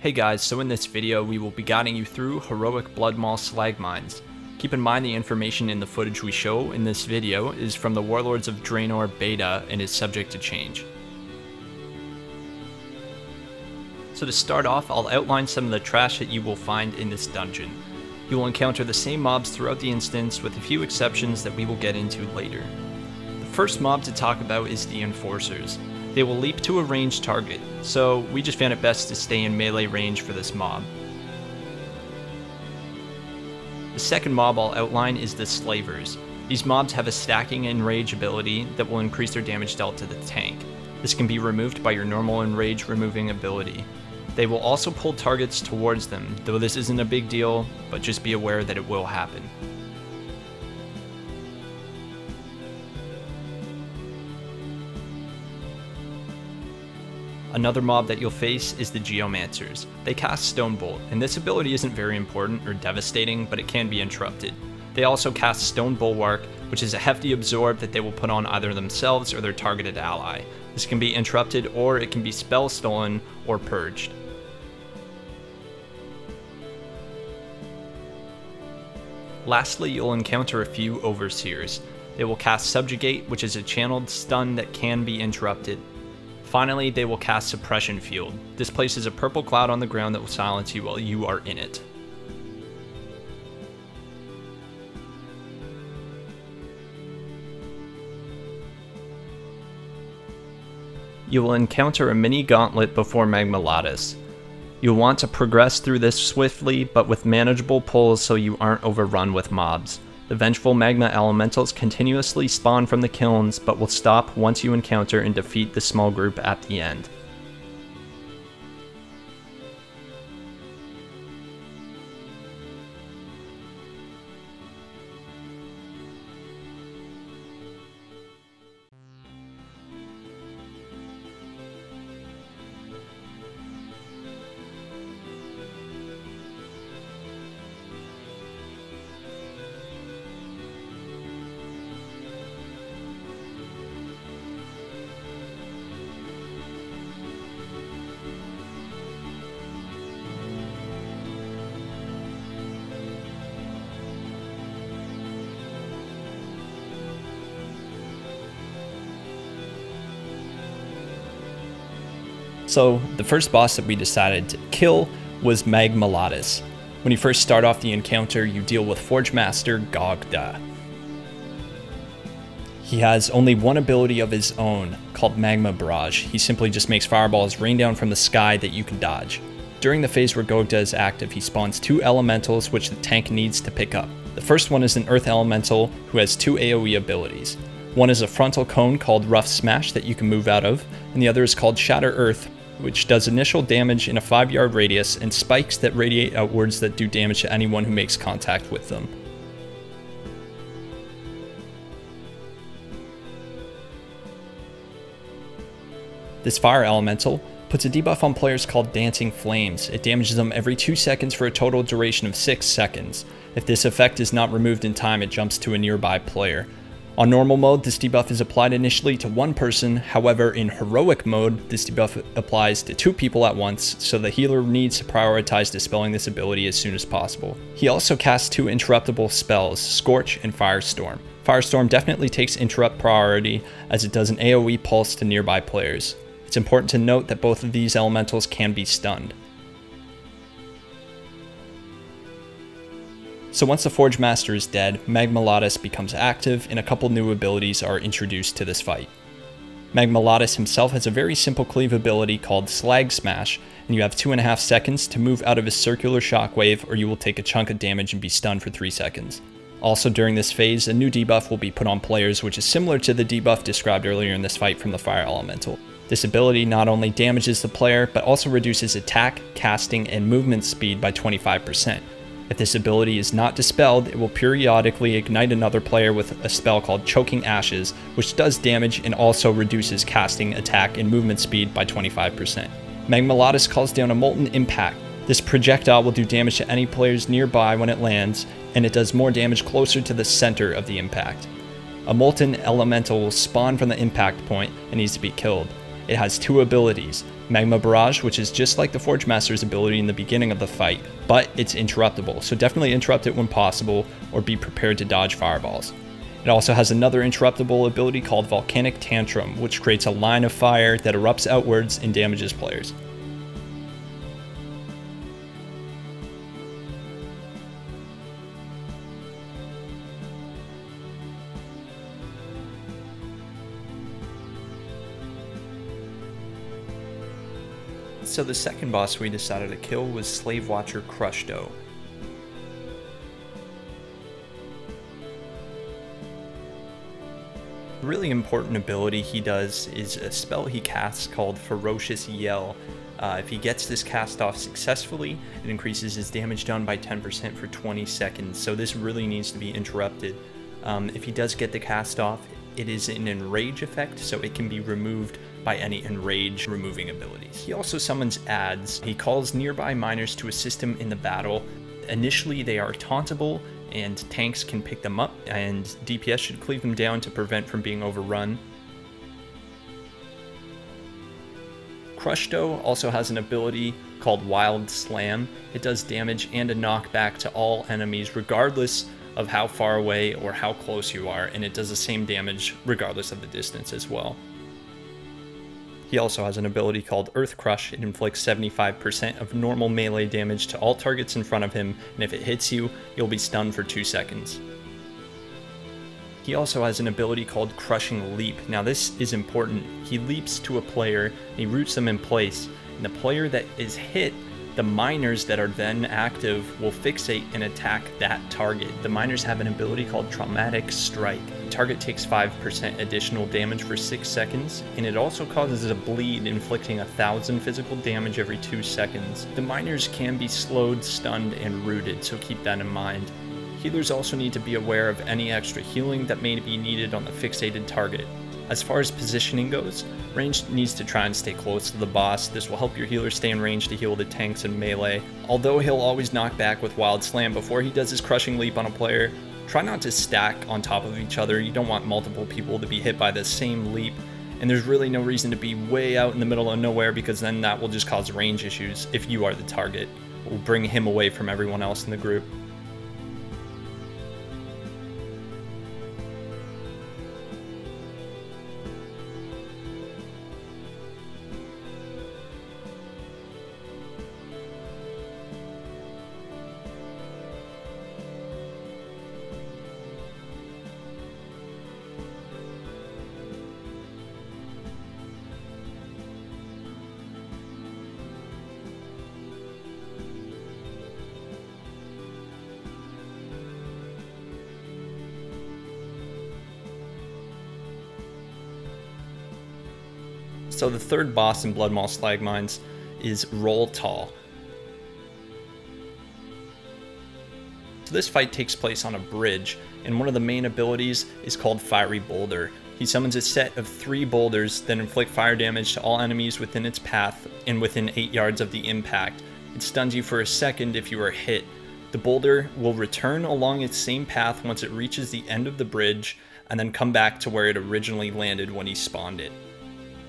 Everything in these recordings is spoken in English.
Hey guys, so in this video we will be guiding you through Heroic Bloodmaul Slag Mines. Keep in mind the information in the footage we show in this video is from the Warlords of Draenor Beta and is subject to change. So to start off, I'll outline some of the trash that you will find in this dungeon. You will encounter the same mobs throughout the instance with a few exceptions that we will get into later. The first mob to talk about is the Enforcers. They will leap to a ranged target, so we just found it best to stay in melee range for this mob. The second mob I'll outline is the Slavers. These mobs have a stacking enrage ability that will increase their damage dealt to the tank. This can be removed by your normal enrage removing ability. They will also pull targets towards them, though this isn't a big deal, but just be aware that it will happen. Another mob that you'll face is the Geomancers. They cast Stone Bolt, and this ability isn't very important or devastating, but it can be interrupted. They also cast Stone Bulwark, which is a hefty absorb that they will put on either themselves or their targeted ally. This can be interrupted, or it can be spell stolen or purged. Lastly, you'll encounter a few Overseers. They will cast Subjugate, which is a channeled stun that can be interrupted. Finally, they will cast Suppression Field. This places a purple cloud on the ground that will silence you while you are in it. You will encounter a mini gauntlet before Magma Ladas. You'll want to progress through this swiftly, but with manageable pulls so you aren't overrun with mobs. The vengeful magma elementals continuously spawn from the kilns, but will stop once you encounter and defeat the small group at the end. So the first boss that we decided to kill was Magma Ladas. When you first start off the encounter, you deal with Forge Master Grogg. He has only one ability of his own, called Magma Barrage. He simply just makes fireballs rain down from the sky that you can dodge. During the phase where Grogg is active, he spawns two elementals which the tank needs to pick up. The first one is an Earth Elemental who has two AoE abilities. One is a frontal cone called Rough Smash that you can move out of, and the other is called Shatter Earth, which does initial damage in a 5-yard radius and spikes that radiate outwards that do damage to anyone who makes contact with them. This Fire Elemental puts a debuff on players called Dancing Flames. It damages them every 2 seconds for a total duration of 6 seconds. If this effect is not removed in time, it jumps to a nearby player. On normal mode, this debuff is applied initially to one person, however in heroic mode, this debuff applies to 2 people at once, so the healer needs to prioritize dispelling this ability as soon as possible. He also casts 2 interruptible spells, Scorch and Firestorm. Firestorm definitely takes interrupt priority, as it does an AoE pulse to nearby players. It's important to note that both of these elementals can be stunned. So once the Forge Master is dead, Magma Ladas becomes active and a couple new abilities are introduced to this fight. Magma Ladas himself has a very simple cleave ability called Slag Smash, and you have 2.5 seconds to move out of his circular shockwave or you will take a chunk of damage and be stunned for 3 seconds. Also during this phase, a new debuff will be put on players which is similar to the debuff described earlier in this fight from the Fire Elemental. This ability not only damages the player, but also reduces attack, casting, and movement speed by 25%. If this ability is not dispelled, it will periodically ignite another player with a spell called Choking Ashes, which does damage and also reduces casting, attack, and movement speed by 25%. Magma Ladas calls down a Molten Impact. This projectile will do damage to any players nearby when it lands, and it does more damage closer to the center of the impact. A Molten Elemental will spawn from the impact point and needs to be killed. It has two abilities, Magma Barrage, which is just like the Forge Master's ability in the beginning of the fight, but it's interruptible, so definitely interrupt it when possible, or be prepared to dodge fireballs. It also has another interruptible ability called Volcanic Tantrum, which creates a line of fire that erupts outwards and damages players. So the second boss we decided to kill was Slave Watcher Crushdo. A really important ability he does is a spell he casts called Ferocious Yell. If he gets this cast off successfully, it increases his damage done by 10% for 20 seconds, so this really needs to be interrupted. If he does get the cast off, it is an enrage effect, so it can be removed by any enrage removing abilities. He also summons adds. He calls nearby miners to assist him in the battle. Initially they are tauntable and tanks can pick them up, and DPS should cleave them down to prevent from being overrun. Crushdo also has an ability called Wild Slam. It does damage and a knockback to all enemies regardless of how far away or how close you are, and it does the same damage regardless of the distance as well. He also has an ability called Earth Crush. It inflicts 75% of normal melee damage to all targets in front of him, and if it hits you, you'll be stunned for 2 seconds. He also has an ability called Crushing Leap. Now this is important. He leaps to a player, and he roots them in place, and the player that is hit, the miners that are then active will fixate and attack that target. The miners have an ability called Traumatic Strike. The target takes 5% additional damage for 6 seconds, and it also causes a bleed, inflicting 1,000 physical damage every 2 seconds. The miners can be slowed, stunned, and rooted, so keep that in mind. Healers also need to be aware of any extra healing that may be needed on the fixated target. As far as positioning goes, ranged needs to try and stay close to the boss. This will help your healer stay in range to heal the tanks and melee. Although he'll always knock back with Wild Slam before he does his Crushing Leap on a player, try not to stack on top of each other. You don't want multiple people to be hit by the same leap, and there's really no reason to be way out in the middle of nowhere, because then that will just cause range issues if you are the target. It will bring him away from everyone else in the group. So the third boss in Bloodmaul Slag Mines is Roll Tall. So this fight takes place on a bridge, and one of the main abilities is called Fiery Boulder. He summons a set of 3 boulders that inflict fire damage to all enemies within its path and within 8 yards of the impact. It stuns you for a second if you are hit. The boulder will return along its same path once it reaches the end of the bridge, and then come back to where it originally landed when he spawned it.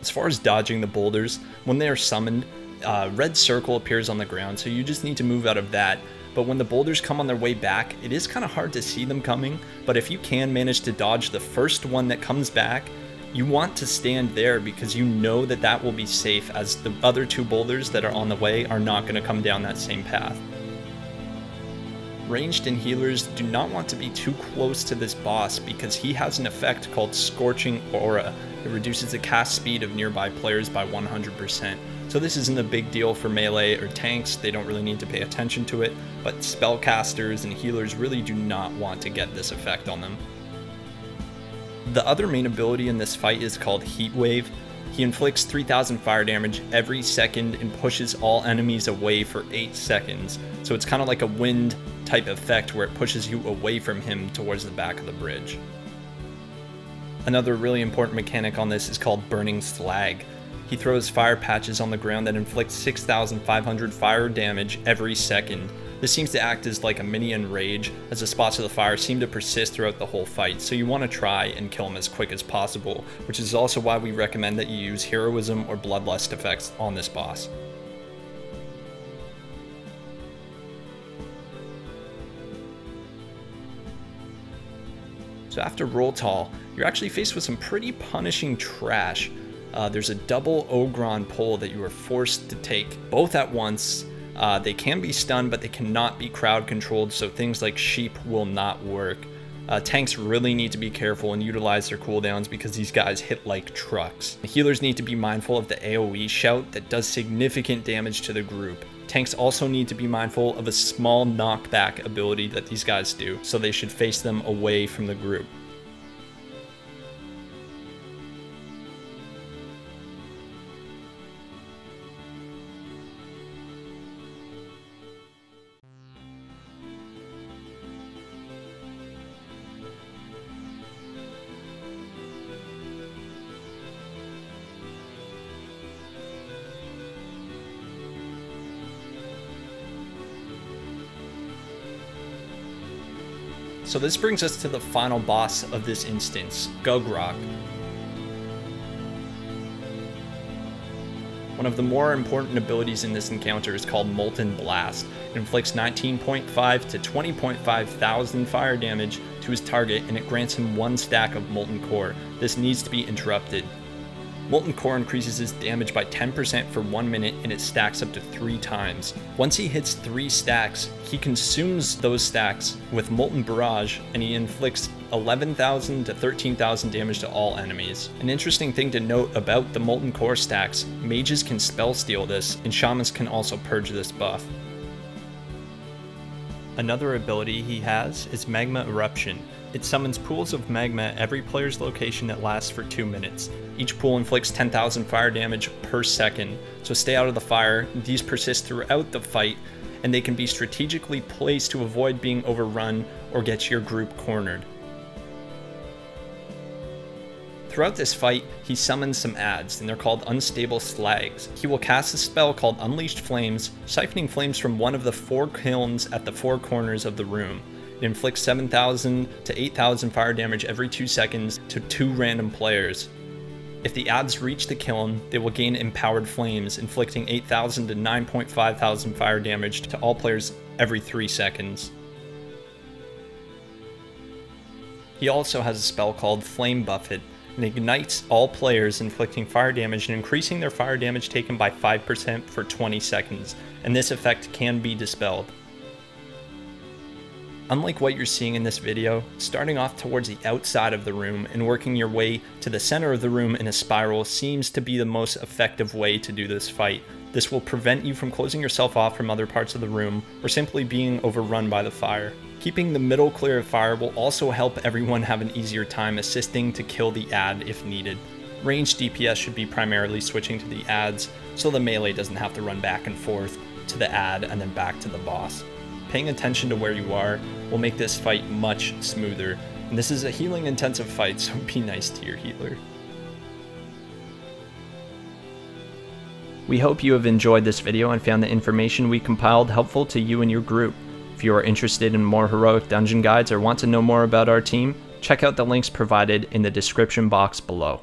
As far as dodging the boulders, when they are summoned, a red circle appears on the ground, so you just need to move out of that. But when the boulders come on their way back, it is kind of hard to see them coming, but if you can manage to dodge the first one that comes back, you want to stand there because you know that that will be safe, as the other 2 boulders that are on the way are not going to come down that same path. Ranged and healers do not want to be too close to this boss because he has an effect called Scorching Aura. It reduces the cast speed of nearby players by 100%. So this isn't a big deal for melee or tanks, they don't really need to pay attention to it, but spellcasters and healers really do not want to get this effect on them. The other main ability in this fight is called Heat Wave. He inflicts 3,000 fire damage every second and pushes all enemies away for 8 seconds. So it's kind of like a wind type effect where it pushes you away from him towards the back of the bridge. Another really important mechanic on this is called Burning Slag. He throws fire patches on the ground that inflict 6,500 fire damage every second. This seems to act as like a mini enrage, as the spots of the fire seem to persist throughout the whole fight, so you want to try and kill him as quick as possible, which is also why we recommend that you use heroism or bloodlust effects on this boss. So after Roltall, you're actually faced with some pretty punishing trash. There's a double Ogron pull that you are forced to take both at once. They can be stunned, but they cannot be crowd controlled, so things like sheep will not work. Tanks really need to be careful and utilize their cooldowns because these guys hit like trucks. The healers need to be mindful of the AoE shout that does significant damage to the group. Tanks also need to be mindful of a small knockback ability that these guys do, so they should face them away from the group. So this brings us to the final boss of this instance, Grogg. One of the more important abilities in this encounter is called Molten Blast. It inflicts 19.5 to 20.5 thousand fire damage to his target, and it grants him 1 stack of Molten Core. This needs to be interrupted. Molten Core increases his damage by 10% for 1 minute, and it stacks up to 3 times. Once he hits 3 stacks, he consumes those stacks with Molten Barrage, and he inflicts 11,000 to 13,000 damage to all enemies. An interesting thing to note about the Molten Core stacks, mages can spell steal this, and shamans can also purge this buff. Another ability he has is Magma Eruption. It summons pools of magma at every player's location that lasts for 2 minutes. Each pool inflicts 10,000 fire damage per second, so stay out of the fire. These persist throughout the fight, and they can be strategically placed to avoid being overrun or get your group cornered. Throughout this fight, he summons some adds, and they're called Unstable Slags. He will cast a spell called Unleashed Flames, siphoning flames from one of the 4 kilns at the 4 corners of the room. It inflicts 7,000 to 8,000 fire damage every 2 seconds to 2 random players. If the adds reach the kiln, they will gain Empowered Flames, inflicting 8,000 to 9.5 thousand fire damage to all players every 3 seconds. He also has a spell called Flame Buffet, and ignites all players, inflicting fire damage and increasing their fire damage taken by 5% for 20 seconds, and this effect can be dispelled. Unlike what you're seeing in this video, starting off towards the outside of the room and working your way to the center of the room in a spiral seems to be the most effective way to do this fight. This will prevent you from closing yourself off from other parts of the room or simply being overrun by the fire. Keeping the middle clear of fire will also help everyone have an easier time assisting to kill the add if needed. Ranged DPS should be primarily switching to the adds, so the melee doesn't have to run back and forth to the add and then back to the boss. Paying attention to where you are will make this fight much smoother, and this is a healing intensive fight, so be nice to your healer. We hope you have enjoyed this video and found the information we compiled helpful to you and your group. If you are interested in more heroic dungeon guides or want to know more about our team, check out the links provided in the description box below.